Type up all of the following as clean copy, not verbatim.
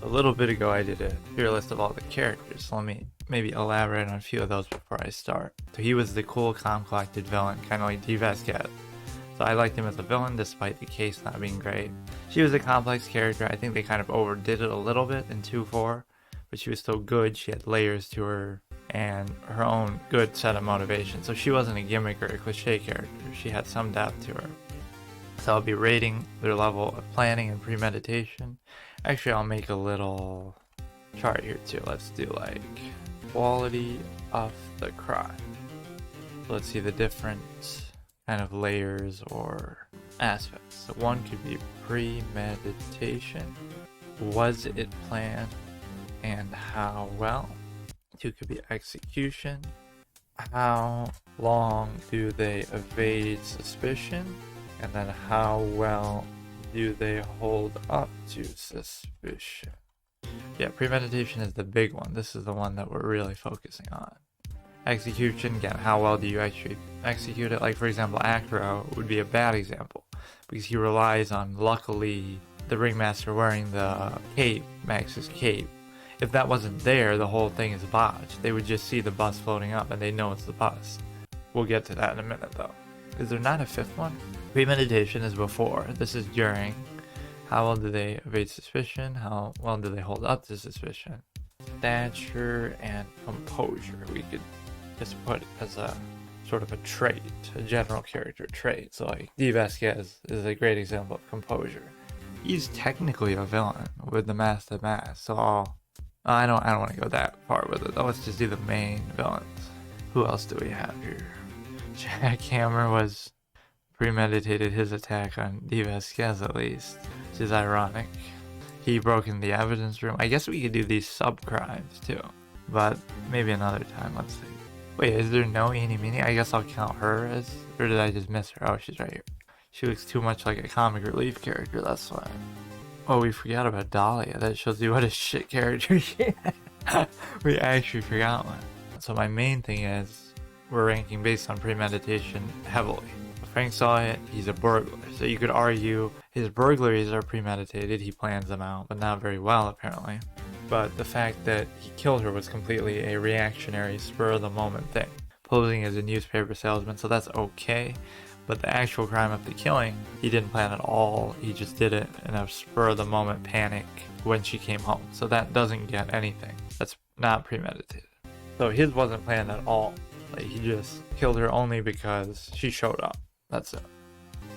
A little bit ago I did a tier list of all the characters, so let me maybe elaborate on a few of those before I start. So he was the cool, calm, collected villain, kind of like D. Vasquez. So I liked him as a villain despite the case not being great. She was a complex character. I think they kind of overdid it a little bit in 2-4, but she was still good. She had layers to her and her own good set of motivations. So she wasn't a gimmick or a cliche character. She had some depth to her. So I'll be rating their level of planning and premeditation. Actually, I'll make a little chart here too. Let's do like quality of the crime. So let's see the different kind of layers or aspects. So one could be premeditation. Was it planned and how well? Two could be execution. How long do they evade suspicion? And then how well do they hold up to suspicion? Yeah, premeditation is the big one. This is the one that we're really focusing on. Execution, again, how well do you actually execute it? Like, for example, Acro would be a bad example because he relies on, luckily, the ringmaster wearing the cape, Max's cape. If that wasn't there, the whole thing is botched. They would just see the bus floating up and they know it's the bus. We'll get to that in a minute, though. Is there not a fifth one? Premeditation is before. This is during. How well do they evade suspicion? How well do they hold up to suspicion? Stature and composure. We could just put as a sort of a trait, a general character trait. So like D. Vasquez is a great example of composure. He's technically a villain with the mask to mask. So I don't want to go that far with it. Let's just do the main villains. Who else do we have here? Jackhammer was premeditated his attack on D. Vasquez at least, which is ironic. He broke in the evidence room. I guess we could do these sub-crimes too, but maybe another time. Let's see. Wait, is there no Eeny Meeny? I guess I'll count her as, or did I just miss her? Oh, she's right here. She looks too much like a comic relief character, that's why. Oh, we forgot about Dahlia. That shows you what a shit character she is. We actually forgot one. So my main thing is, we're ranking based on premeditation heavily. Frank saw it, he's a burglar, so you could argue his burglaries are premeditated, he plans them out, but not very well apparently. But the fact that he killed her was completely a reactionary, spur-of-the-moment thing. Posing as a newspaper salesman, so that's okay, but the actual crime of the killing, he didn't plan at all, he just did it in a spur-of-the-moment panic when she came home, so that doesn't get anything. That's not premeditated. So his wasn't planned at all. Like, he just killed her only because she showed up. That's it.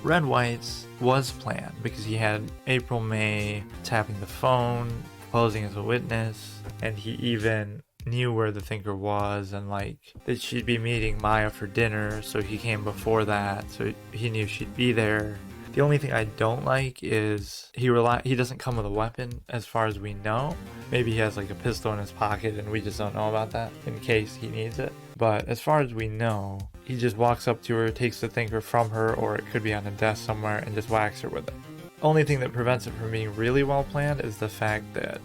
Red White's was planned because he had April May tapping the phone, posing as a witness, and he even knew where the thinker was and like that she'd be meeting Maya for dinner, so he came before that, so he knew she'd be there. The only thing I don't like is he doesn't come with a weapon as far as we know. Maybe he has like a pistol in his pocket and we just don't know about that in case he needs it. But as far as we know, he just walks up to her, takes the thinker from her, or it could be on a desk somewhere, and just whacks her with it. Only thing that prevents it from being really well planned is the fact that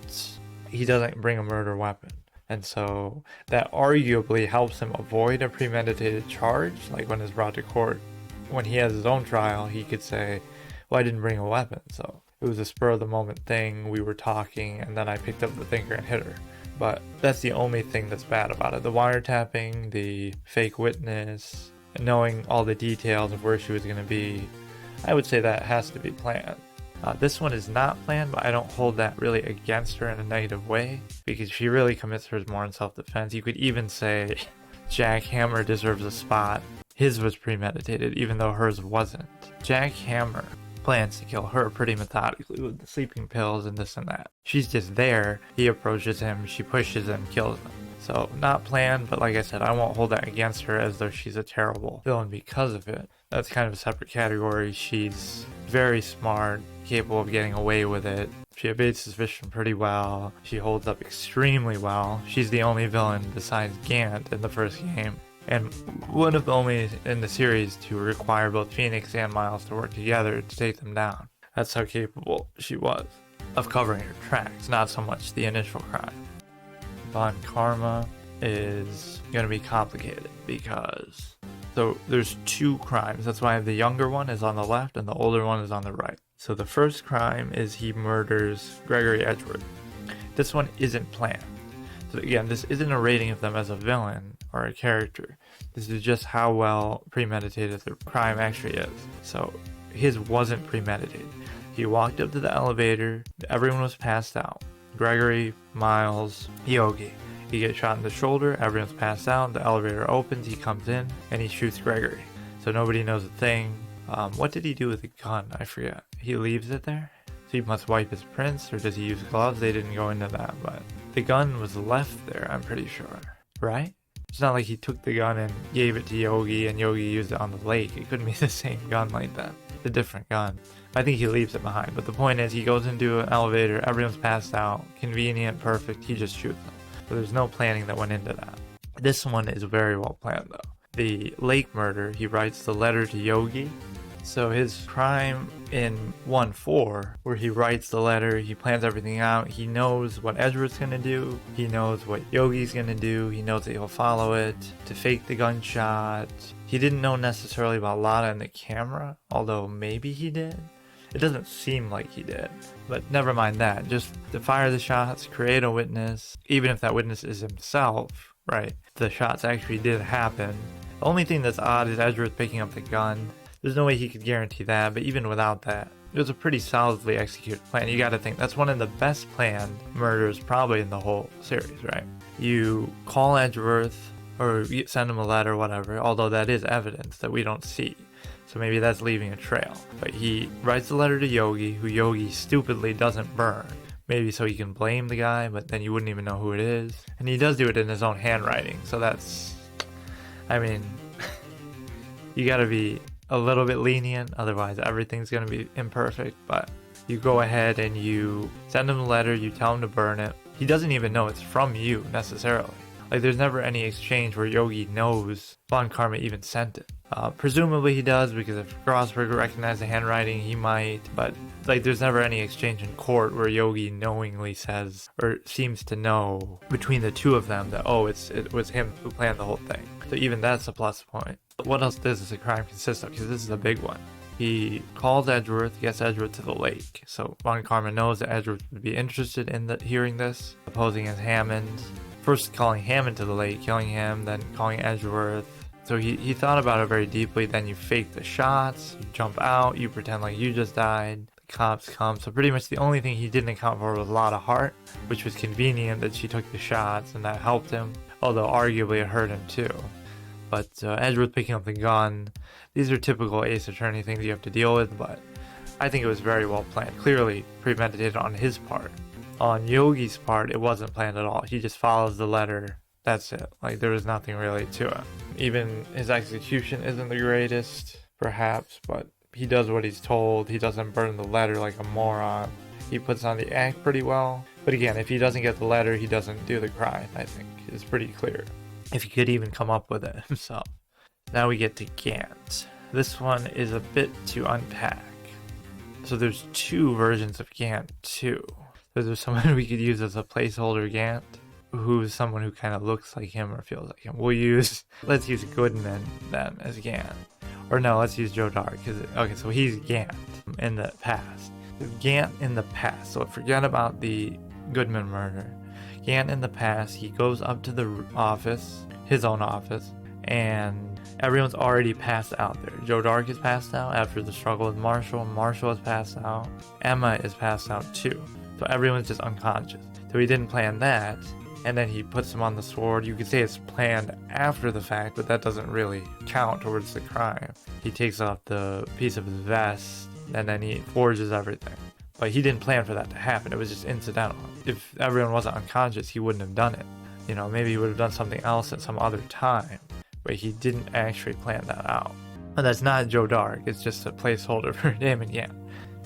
he doesn't bring a murder weapon. And so that arguably helps him avoid a premeditated charge, like when it's brought to court. When he has his own trial, he could say, well, I didn't bring a weapon, so it was a spur-of-the-moment thing, we were talking, and then I picked up the thinker and hit her. But that's the only thing that's bad about it. The wiretapping, the fake witness, and knowing all the details of where she was going to be, I would say that has to be planned. This one is not planned, but I don't hold that really against her in a negative way, because she really commits hers more in self-defense. You could even say Jackhammer deserves a spot. His was premeditated, even though hers wasn't. Jackhammer plans to kill her pretty methodically with the sleeping pills and this and that. She's just there, he approaches him, she pushes him, kills him. So not planned, but like I said, I won't hold that against her as though she's a terrible villain because of it. That's kind of a separate category. She's very smart, capable of getting away with it. She evades suspicion pretty well. She holds up extremely well. She's the only villain besides Gant in the first game, and one of the only in the series to require both Phoenix and Miles to work together to take them down. That's how capable she was of covering her tracks, not so much the initial crime. Von Karma is going to be complicated because there's two crimes. That's why the younger one is on the left and the older one is on the right. So the first crime is he murders Gregory Edgeworth. This one isn't planned. So again, this isn't a rating of them as a villain or a character. This is just how well premeditated the crime actually is. So his wasn't premeditated. He walked up to the elevator, everyone was passed out. Gregory, Miles, Yogi. He gets shot in the shoulder, everyone's passed out, the elevator opens, he comes in, and he shoots Gregory. So nobody knows a thing. What did he do with the gun? I forget. He leaves it there? So he must wipe his prints, or does he use gloves? They didn't go into that, but the gun was left there, I'm pretty sure. Right? It's not like he took the gun and gave it to Yogi and Yogi used it on the lake. It couldn't be the same gun like that. It's a different gun. I think he leaves it behind. But the point is, he goes into an elevator, everyone's passed out, convenient, perfect, he just shoots them. So there's no planning that went into that. This one is very well planned though. The lake murder, he writes the letter to Yogi. So his crime in 1-4, where he writes the letter, he plans everything out, he knows what Edward's gonna do, he knows what Yogi's gonna do, he knows that he'll follow it to fake the gunshot. He didn't know necessarily about Lada and the camera, although maybe he did. It doesn't seem like he did, but never mind that. Just to fire the shots, create a witness, even if that witness is himself, right? The shots actually did happen. The only thing that's odd is Edward picking up the gun. There's no way he could guarantee that, but even without that, it was a pretty solidly executed plan. You gotta think, that's one of the best planned murders probably in the whole series, right? You call Edgeworth, or you send him a letter, whatever, although that is evidence that we don't see. So maybe that's leaving a trail. But he writes a letter to Yogi, who Yogi stupidly doesn't burn. Maybe so he can blame the guy, but then you wouldn't even know who it is. And he does do it in his own handwriting, so that's... I mean, you gotta be a little bit lenient, otherwise everything's gonna be imperfect. But you go ahead and you send him a letter, you tell him to burn it. He doesn't even know it's from you necessarily. Like, there's never any exchange where Yogi knows Von Karma even sent it. Presumably he does, because if Grossberg recognized the handwriting, he might. But like, there's never any exchange in court where Yogi knowingly says, or seems to know between the two of them that, oh, it was him who planned the whole thing. So even that's a plus point. But what else does this crime consist of? Because this is a big one. He calls Edgeworth, gets Edgeworth to the lake. So Von Karma knows that Edgeworth would be interested in hearing this, opposing as Hammond. First calling Hammond to the lake, killing him, then calling Edgeworth. So he thought about it very deeply. Then you fake the shots, you jump out, you pretend like you just died. The cops come. So pretty much the only thing he didn't account for was Lada Hart, which was convenient that she took the shots and that helped him. Although arguably it hurt him too. But Edgeworth picking up the gun, these are typical Ace Attorney things you have to deal with, but I think it was very well planned. Clearly premeditated on his part. On Yogi's part, it wasn't planned at all. He just follows the letter. That's it. Like, there was nothing really to it. Even his execution isn't the greatest, perhaps, but he does what he's told. He doesn't burn the letter like a moron. He puts on the act pretty well. But again, if he doesn't get the letter, he doesn't do the crime, I think. It's pretty clear. If he could even come up with it himself. Now we get to Gant. This one is a bit to unpack. So there's two versions of Gant, too. There's someone we could use as a placeholder Gant, who's someone who kind of looks like him or feels like him. Let's use Goodman then as Gant. Or no, let's use Joe Dark. Okay, so he's Gant in the past. Gant in the past. So forget about the Goodman murder. Gant in the past, he goes up to the office, his own office, and everyone's already passed out there. Joe Dark is passed out after the struggle with Marshall. Marshall is passed out. Emma is passed out too. So everyone's just unconscious. So he didn't plan that. And then he puts him on the sword. You could say it's planned after the fact, but that doesn't really count towards the crime. He takes off the piece of his vest, and then he forges everything. But he didn't plan for that to happen. It was just incidental. If everyone wasn't unconscious, he wouldn't have done it. You know, maybe he would have done something else at some other time. But he didn't actually plan that out. And that's not Joe Dark. It's just a placeholder for Damon Yant.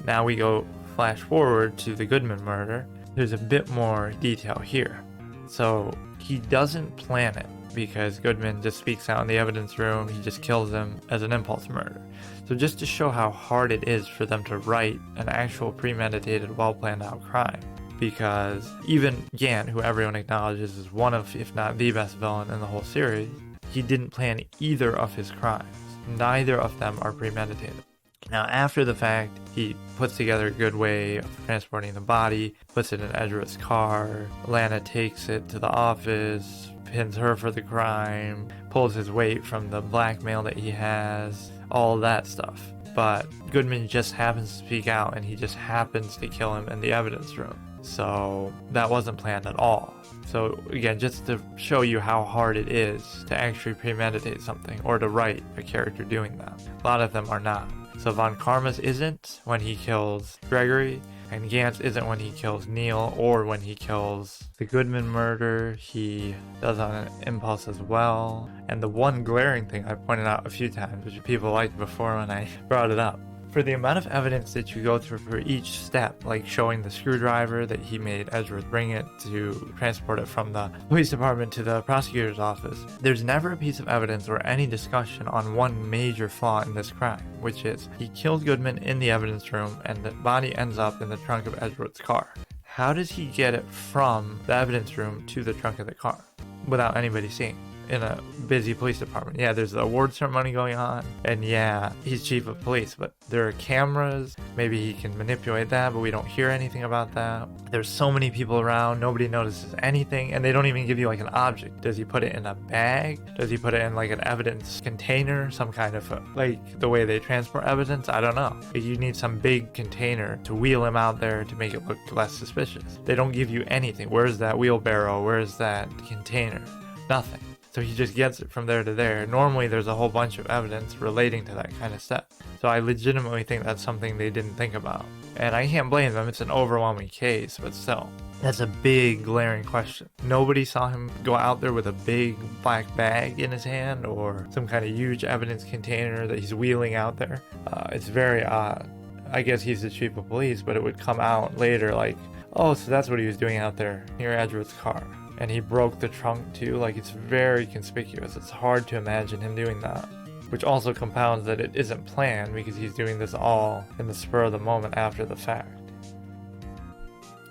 Now we go flash forward to the Goodman murder. There's a bit more detail here. So he doesn't plan it because Goodman just speaks out in the evidence room. He just kills him as an impulse murder. So just to show how hard it is for them to write an actual premeditated, well-planned out crime. Because even Gant, who everyone acknowledges is one of, if not the best villain in the whole series, he didn't plan either of his crimes. Neither of them are premeditated. Now, after the fact, he puts together a good way of transporting the body, puts it in Edgeworth's car. Lana takes it to the office, pins her for the crime, pulls his weight from the blackmail that he has, all that stuff. But Goodman just happens to speak out, and he just happens to kill him in the evidence room. So that wasn't planned at all. So again, just to show you how hard it is to actually premeditate something or to write a character doing that. A lot of them are not. So Von Karma's isn't when he kills Gregory, and Gantz isn't when he kills Neil or when he kills the Goodman murder. He does on an impulse as well. And the one glaring thing I pointed out a few times, which people liked before when I brought it up, for the amount of evidence that you go through for each step, like showing the screwdriver that he made Edgeworth bring it to transport it from the police department to the prosecutor's office, there's never a piece of evidence or any discussion on one major flaw in this crime, which is he kills Goodman in the evidence room and the body ends up in the trunk of Edgeworth's car. How does he get it from the evidence room to the trunk of the car without anybody seeing? In a busy police department. Yeah, there's the award ceremony going on, and yeah, he's chief of police, but there are cameras. Maybe he can manipulate that, but we don't hear anything about that. There's so many people around, nobody notices anything, and they don't even give you like an object. Does he put it in a bag? Does he put it in like an evidence container? Some kind of like the way they transport evidence? I don't know. You need some big container to wheel him out there to make it look less suspicious. They don't give you anything. Where's that wheelbarrow? Where's that container? Nothing. So he just gets it from there to there. Normally there's a whole bunch of evidence relating to that kind of stuff. So I legitimately think that's something they didn't think about. And I can't blame them, it's an overwhelming case, but still. That's a big glaring question. Nobody saw him go out there with a big black bag in his hand or some kind of huge evidence container that he's wheeling out there. It's very odd. I guess he's the chief of police, but it would come out later like, oh, so that's what he was doing out there near Edgeworth's car. And he broke the trunk too. Like, it's very conspicuous. It's hard to imagine him doing that, which also compounds that it isn't planned because he's doing this all in the spur of the moment after the fact.